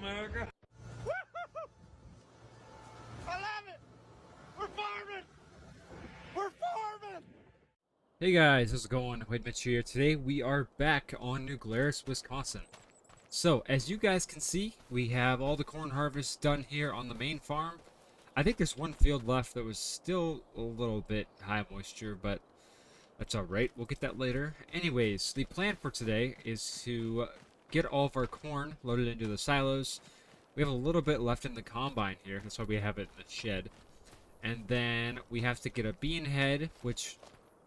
America. I love it. We're farming. We're farming. Hey guys, how's it going? Wade Mitch here. Today we are back on New Glarus, Wisconsin. So, as you guys can see, we have all the corn harvest done here on the main farm. I think there's one field left that was still a little bit high moisture, but that's alright. We'll get that later. Anyways, the plan for today is to get all of our corn loaded into the silos. We have a little bit left in the combine here. That's why we have it in the shed. And then we have to get a bean head, which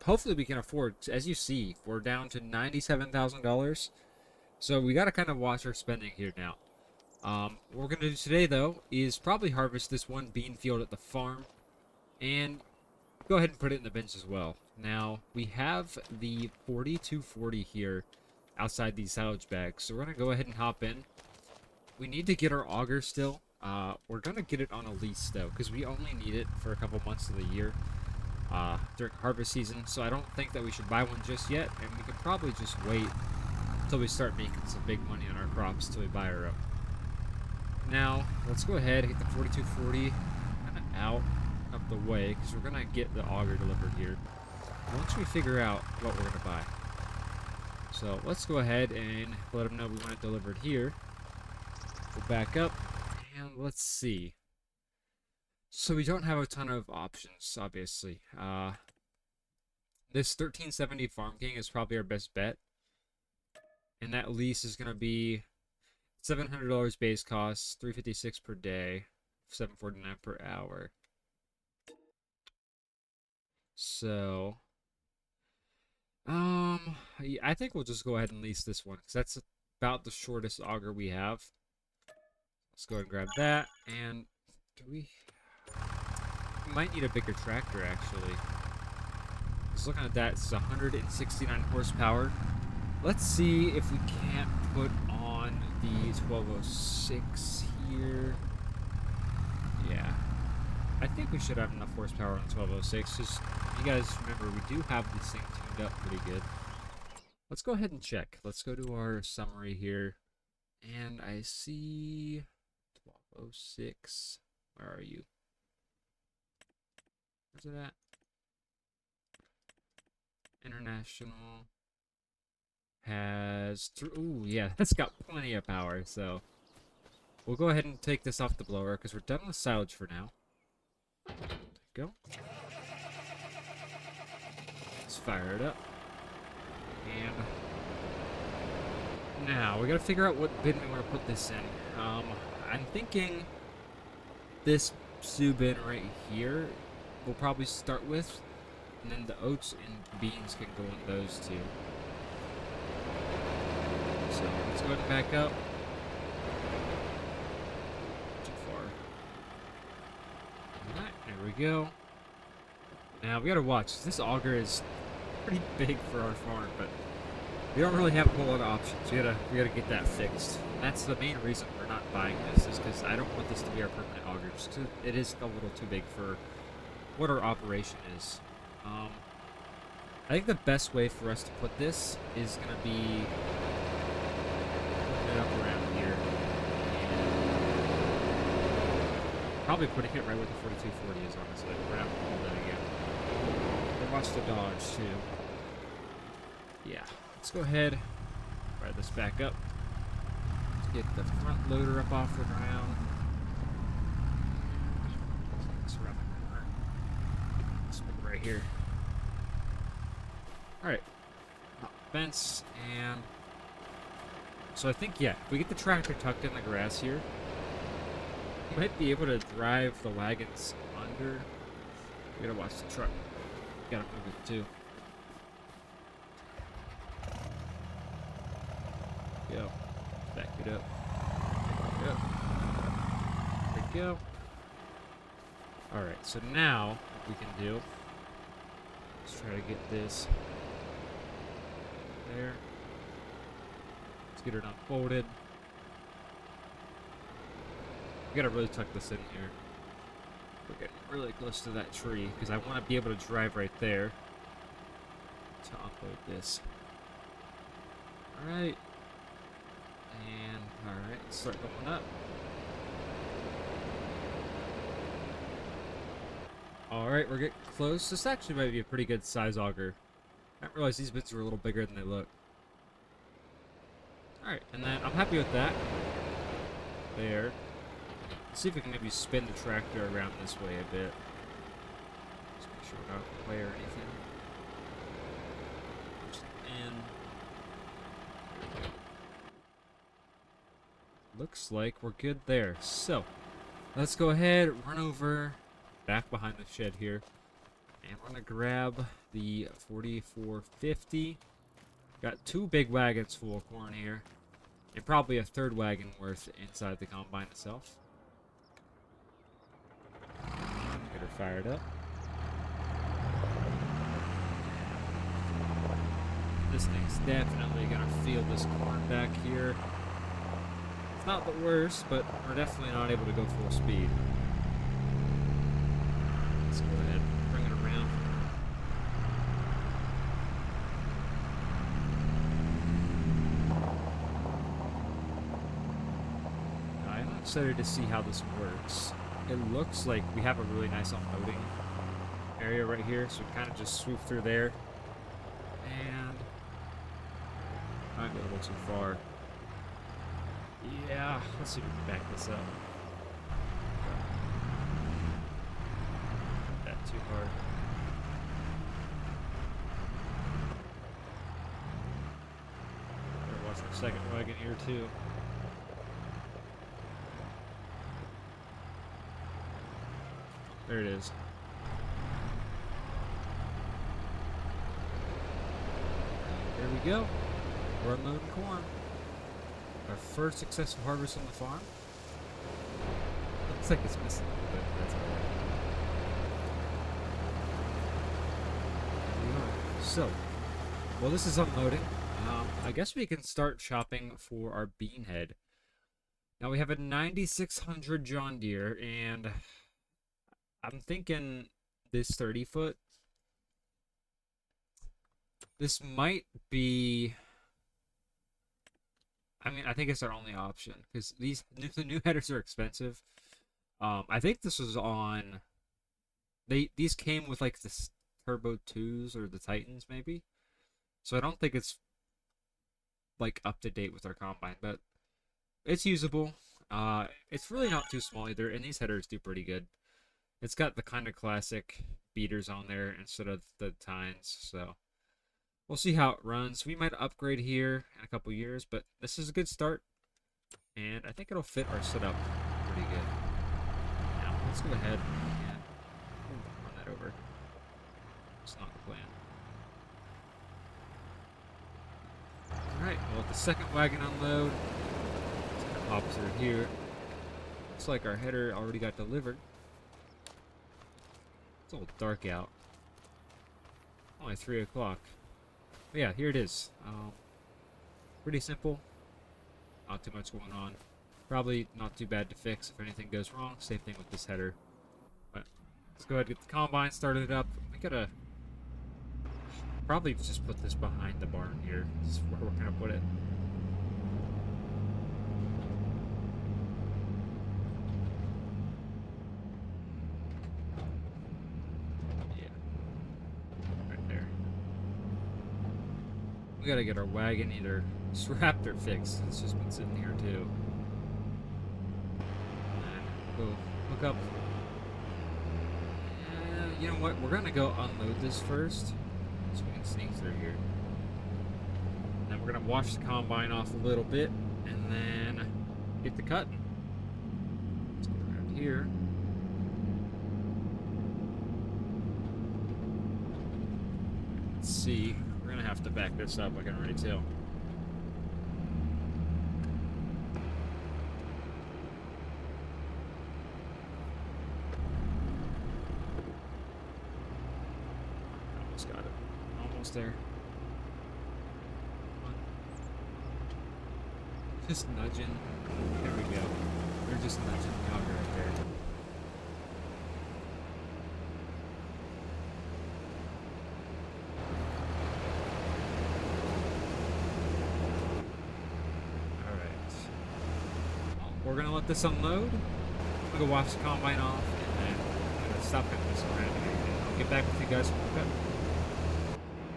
hopefully we can afford. As you see, we're down to $97,000. So we got to kind of watch our spending here now. What we're going to do today, though, is probably harvest this one bean field at the farm. And go ahead and put it in the bins as well. Now, we have the 4240 here outside these silage bags. So we're going to go ahead and hop in. We need to get our auger still. We're going to get it on a lease, though, because we only need it for a couple months of the year during harvest season. So I don't think that we should buy one just yet. And we can probably just wait until we start making some big money on our crops until we buy our own. Now, let's go ahead and get the 4240 kind of out of the way, because we're going to get the auger delivered here once we figure out what we're going to buy. So let's go ahead and let them know we want it delivered here. Go back up, and let's see. So we don't have a ton of options, obviously. This 1370 Farm King is probably our best bet. And that lease is going to be $700 base cost, $356 per day, $749 per hour. So, I think we'll just go ahead and lease this one, because that's about the shortest auger we have. Let's go ahead and grab that, and we might need a bigger tractor, actually. Just looking at that, it's 169 horsepower. Let's see if we can't put on the 1206 here. Yeah. I think we should have enough horsepower on 1206. Just, you guys remember, we do have this thing tuned up pretty good. Let's go ahead and check. Let's go to our summary here. And I see 1206. Where are you? Where's it at? International has... Ooh, yeah, that's got plenty of power, so... We'll go ahead and take this off the blower, because we're done with silage for now. There we go. Let's fire it up. And now we gotta figure out what bin we want to put this in. I'm thinking this stew bin right here we'll probably start with, and then the oats and beans can go in those two. So let's go ahead and back up. There we go. Now we gotta watch. This auger is pretty big for our farm, but we don't really have a whole lot of options. We gotta get that fixed. And that's the main reason we're not buying this, is because I don't want this to be our permanent auger. Just 'cause it is a little too big for what our operation is. I think the best way for us to put this is gonna be putting it up around here. Probably putting it right where the 4240 is, honestly. We're gonna have to hold that again. And watch the dodge, too. Yeah. Let's go ahead, ride this back up. Let's get the front loader up off the ground. Let's around the corner. Let's put it right here. Alright. Fence, and... So I think, yeah, if we get the tractor tucked in the grass here, might be able to drive the wagons under. We gotta watch the truck. Gotta move it too. Go. Back it up. Back it up. There we go. Alright, so now what we can do, let's try to get this there. Let's get it unfolded. We gotta really tuck this in here. We're getting really close to that tree, because I want to be able to drive right there to unload this. Alright. And, alright, Start going up. Alright, we're getting close. This actually might be a pretty good size auger. I didn't realize these bits were a little bigger than they look. Alright, and then I'm happy with that. There. Let's see if we can maybe spin the tractor around this way a bit. Just make sure we're not in the way or anything. Just in. Looks like we're good there. So, let's go ahead, run over back behind the shed here. And we're going to grab the 4450. Got 2 big wagons full of corn here. And probably a 3rd wagon worth inside the combine itself. Get her fired up. This thing's definitely going to feel this corn back here. It's not the worst, but we're definitely not able to go full speed. Let's go ahead and bring it around. I'm excited to see how this works. It looks like we have a really nice unloading area right here, so we kind of just swoop through there. And might be a little too far. Yeah, let's see if we can back this up. Not that too hard. Better watch our second wagon here too. There it is. There we go. We're unloading corn. Our first successful harvest on the farm. Looks like it's missing a little bit, but that's alright. So, while this is unloading, I guess we can start shopping for our bean head. Now we have a 9600 John Deere, and I'm thinking this 30-foot. This might be... I mean, I think it's our only option, because the new headers are expensive. I think this was on... These came with, like, the Turbo 2s or the Titans, maybe? So I don't think it's, like, up to date with our combine, but it's usable. It's really not too small either, and these headers do pretty good. It's got the kind of classic beaters on there instead of the tines, so we'll see how it runs. We might upgrade here in a couple years, but this is a good start, and I think it'll fit our setup pretty good. Now, let's go ahead and run that over. It's not the plan. Alright, well, the second wagon unload. It's going to pop through here. Looks like our header already got delivered. It's a little dark out. Only 3 o'clock. But yeah, here it is. Pretty simple. Not too much going on. Probably not too bad to fix if anything goes wrong. Same thing with this header. But let's go ahead and get the combine started up. We gotta probably just put this behind the barn here. This is where we're gonna put it. We gotta get our wagon either strapped or fixed. It's just been sitting here too. And we'll look up. You know what? We're gonna go unload this first, so we can sneak through here. And then we're gonna wash the combine off a little bit, and then get the cutting. Let's go around here. Let's see. We're gonna have to back this up, I can already tell. Almost got it. Almost there. Come on. Just nudging. There we go. They're just nudging the auger right there. we're gonna let this unload. I'm gonna go wash the combine off, and then I'm gonna stop cutting this around and I'll get back with you guys when we're done.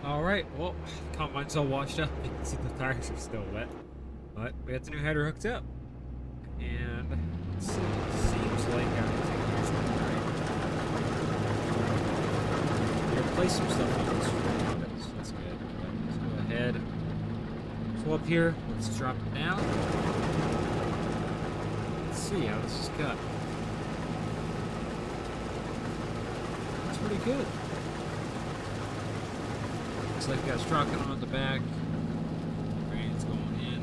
Alright, well, the combine's all washed up. You can see the tires are still wet. But we got the new header hooked up. And let's see, seems like everything is right. We replaced some stuff on this one. That's good. Let's go ahead. So up here, let's drop it down. Let's see how this is cut. That's pretty good. Looks like we got Strachan on the back. Grain's going in.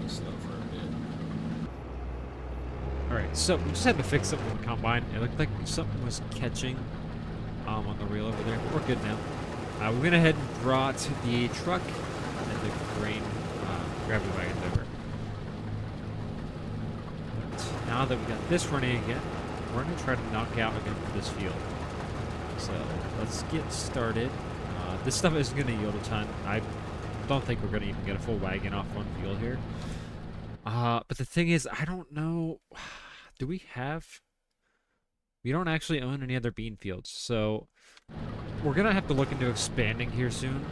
Go slow for a bit. Alright, so we just had to fix something with the combine. It looked like something was catching on the reel over there. We're good now. We went ahead and brought the truck and the grain gravity wagons over. But now that we got this running again, we're going to try to knock out again for this field. So let's get started. This stuff isn't going to yield a ton. I don't think we're going to even get a full wagon off one field here. But the thing is, I don't know. Do we have... We don't actually own any other bean fields, so we're going to have to look into expanding here soon.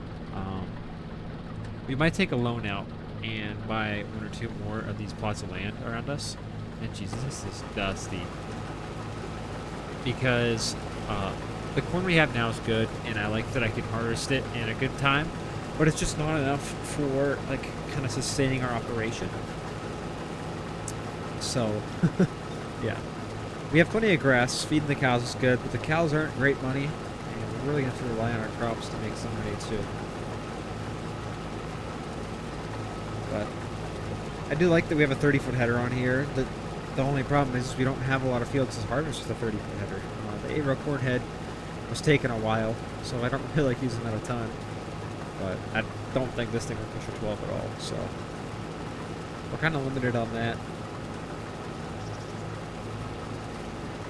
We might take a loan out and buy one or two more of these plots of land around us. And Jesus, this is dusty. Because the corn we have now is good, and I like that I can harvest it in a good time, but it's just not enough for, like, kind of sustaining our operation. So, yeah. We have plenty of grass. Feeding the cows is good, but the cows aren't great money, and we're really going to have to rely on our crops to make some money, too. But I do like that we have a 30-foot header on here. The only problem is we don't have a lot of fields to harvest with a 30-foot header. The 8-row corn head was taking a while, so I don't really like using that a ton. But I don't think this thing will push a 12 at all, so we're kind of limited on that.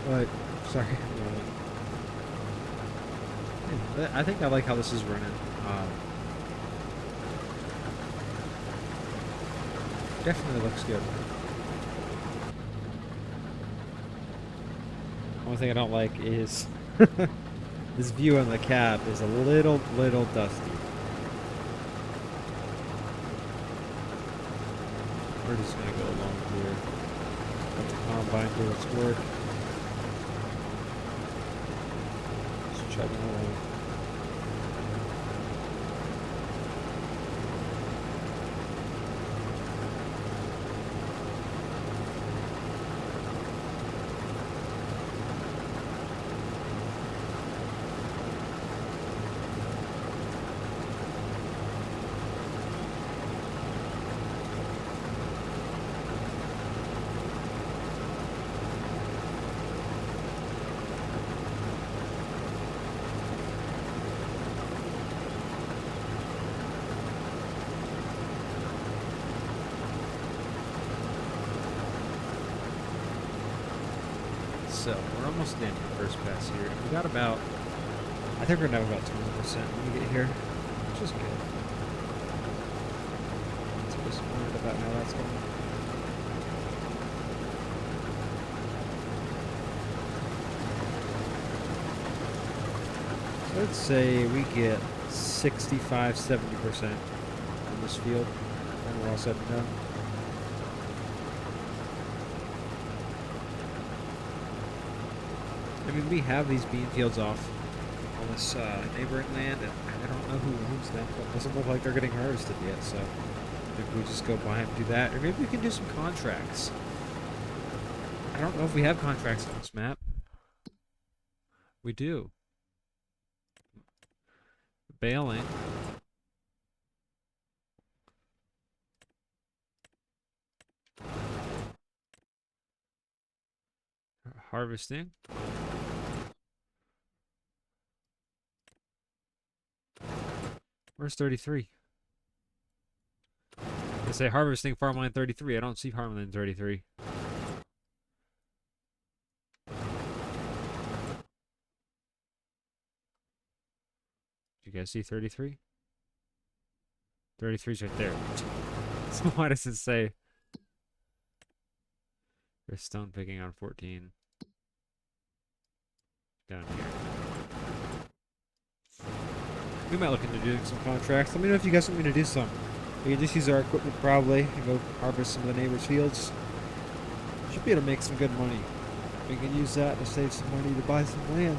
But, sorry. I think I like how this is running. Definitely looks good. One thing I don't like is this view on the cab is a little dusty. We're just gonna go along here. Let the combine do its work. Just chugging along. So, we're almost in the first pass here. We got about, I think we're going to have about 20% when we get here, which is good. Not too disappointed about how that's going. So I'd say we get 65–70% on this field when we're all said and done. I mean, we have these bean fields off on this neighboring land, and I don't know who owns them, but it doesn't look like they're getting harvested yet, so maybe we just go by and do that, or maybe we can do some contracts. I don't know if we have contracts on this map. We do. Baling. Harvesting. Where's 33? They say harvesting farmland 33. I don't see farmland 33. Do you guys see 33? 33's right there. So why does it say There's stone picking on 14. Down here. We might look into doing some contracts. Let me know if you guys want me to do some. We can just use our equipment probably and go harvest some of the neighbors' fields. Should be able to make some good money. We can use that to save some money to buy some land.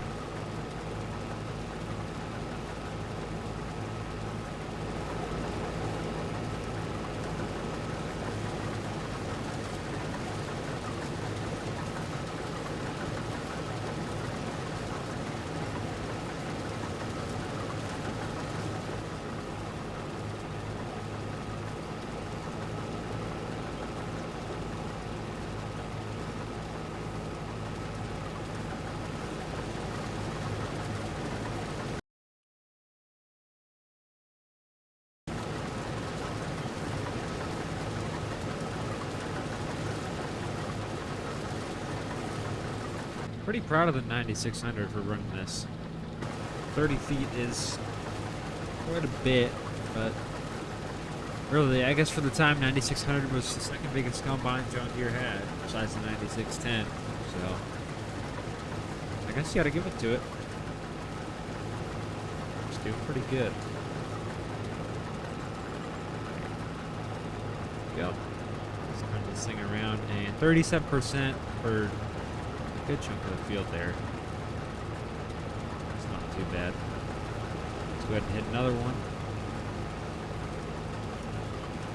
Pretty proud of the 9600 for running this. 30 feet is quite a bit, but really, I guess for the time, 9600 was the second biggest combine John Deere had, besides the 9610. So, I guess you gotta give it to it. It's doing pretty good. Yep. Let's turn this thing around, and 37% for good chunk of the field there. It's not too bad. Let's go ahead and hit another one.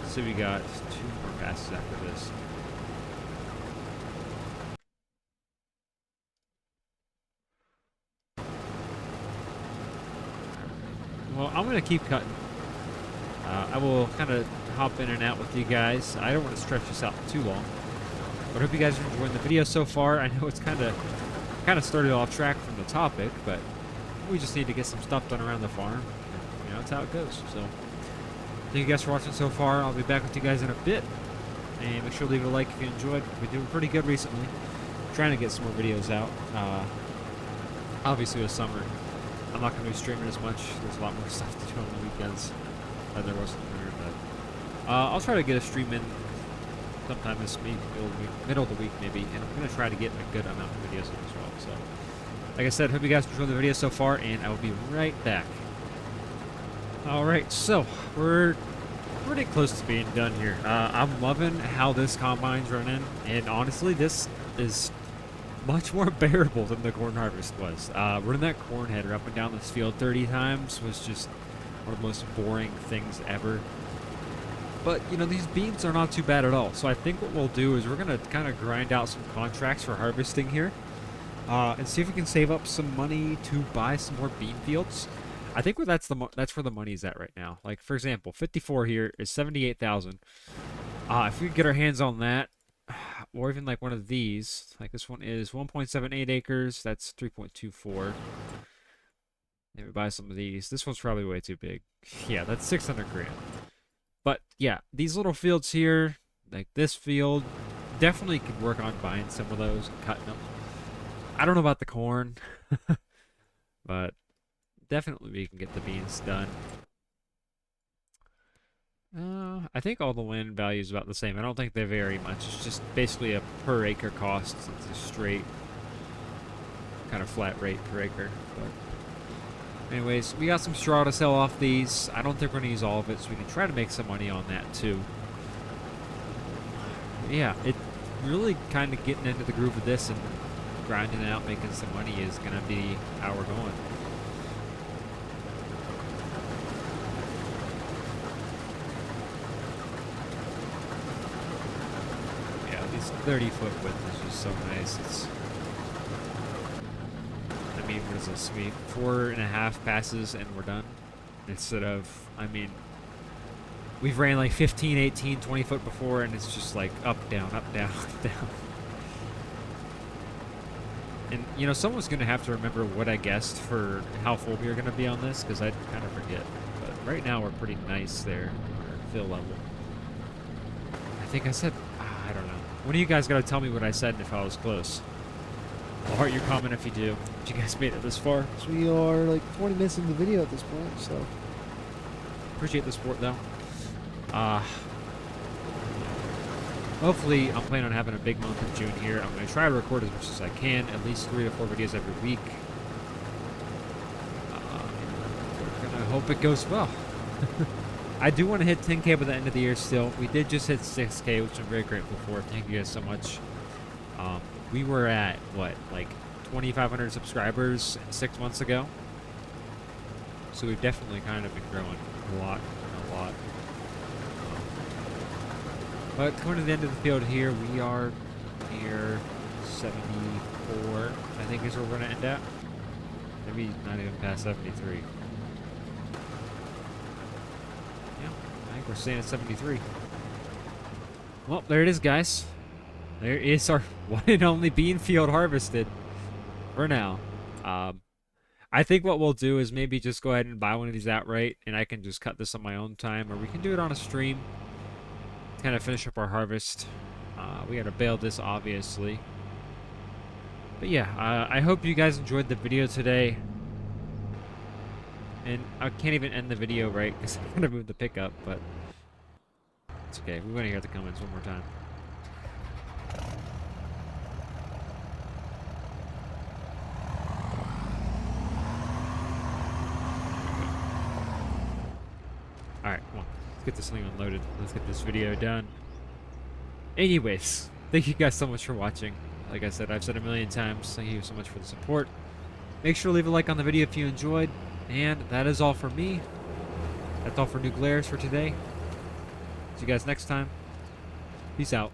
So we got 2 more passes after this. Well, I'm going to keep cutting. I will kind of hop in and out with you guys. I don't want to stretch this out too long. But I hope you guys are enjoying the video so far. I know it's kind of started off track from the topic, but we just need to get some stuff done around the farm. And, that's how it goes. So, thank you guys for watching so far. I'll be back with you guys in a bit. And make sure to leave a like if you enjoyed. We've been doing pretty good recently. Trying to get some more videos out. Obviously, with summer, I'm not going to be streaming as much. There's a lot more stuff to do on the weekends than there was in the winter. But I'll try to get a stream in sometime this week, middle of the week maybe, and I'm going to try to get a good amount of videos in as well. So, like I said, hope you guys enjoyed the video so far, and I will be right back. Alright, so, we're pretty close to being done here. I'm loving how this combine's running, and honestly, this is much more bearable than the corn harvest was. Running that corn header up and down this field 30 times was just one of the most boring things ever. But, these beans are not too bad at all. So I think what we'll do is we're going to kind of grind out some contracts for harvesting here. And see if we can save up some money to buy some more bean fields. I think that's where the money's at right now. Like, for example, 54 here is 78,000. If we could get our hands on that, or even like one of these, like this one is 1.78 acres. That's 3.24. Maybe buy some of these. This one's probably way too big. Yeah, that's 600 grand. But yeah, these little fields here, like this field, definitely could work on buying some of those and cutting them. I don't know about the corn, but definitely we can get the beans done. I think all the land value is about the same. I don't think they vary much. It's just basically a per acre cost. It's a straight kind of flat rate per acre. But anyways, we got some straw to sell off these. I don't think we're going to use all of it, so we can try to make some money on that too. But yeah, it really kind of getting into the groove of this and grinding it out, making some money is going to be how we're going. Yeah, this 30-foot width is just so nice. I mean, what is this? 4.5 passes and we're done. Instead of, I mean, we've ran like 15, 18, 20 foot before, and it's just like up, down, up, down, up, down. And, someone's going to have to remember what I guessed for how full we are going to be on this, because I kind of forget. But right now, we're pretty nice there, our fill level. I think I said, I don't know. One of you guys got to tell me what I said and if I was close. I'll heart your comment if you do. If you guys made it this far. So we are like 20 minutes into the video at this point, so. Appreciate the support, though. Hopefully, I'm planning on having a big month of June here. I'm going to try to record as much as I can, at least 3 to 4 videos every week. We're going to hope it goes well. I do want to hit 10K by the end of the year still. We did just hit 6K, which I'm very grateful for. Thank you guys so much. We were at, what, like 2,500 subscribers 6 months ago. So we've definitely kind of been growing a lot. But coming to the end of the field here, we are near 74, I think is where we're going to end at. Maybe not even past 73. Yeah, I think we're staying at 73. Well, there it is, guys. There is our one and only bean field harvested for now. I think what we'll do is maybe just go ahead and buy one of these outright, and I can just cut this on my own time, or we can do it on a stream. Kind of finish up our harvest. We gotta bale this, obviously. But yeah, I hope you guys enjoyed the video today. And I can't even end the video right because I'm gonna move the pickup, but it's okay. We want to hear the comments one more time. Alright, come on. Let's get this thing unloaded. Let's get this video done. Anyways, thank you guys so much for watching. Like I said, I've said a million times, thank you so much for the support. Make sure to leave a like on the video if you enjoyed. And that is all for me. That's all for New Glarus for today. See you guys next time. Peace out.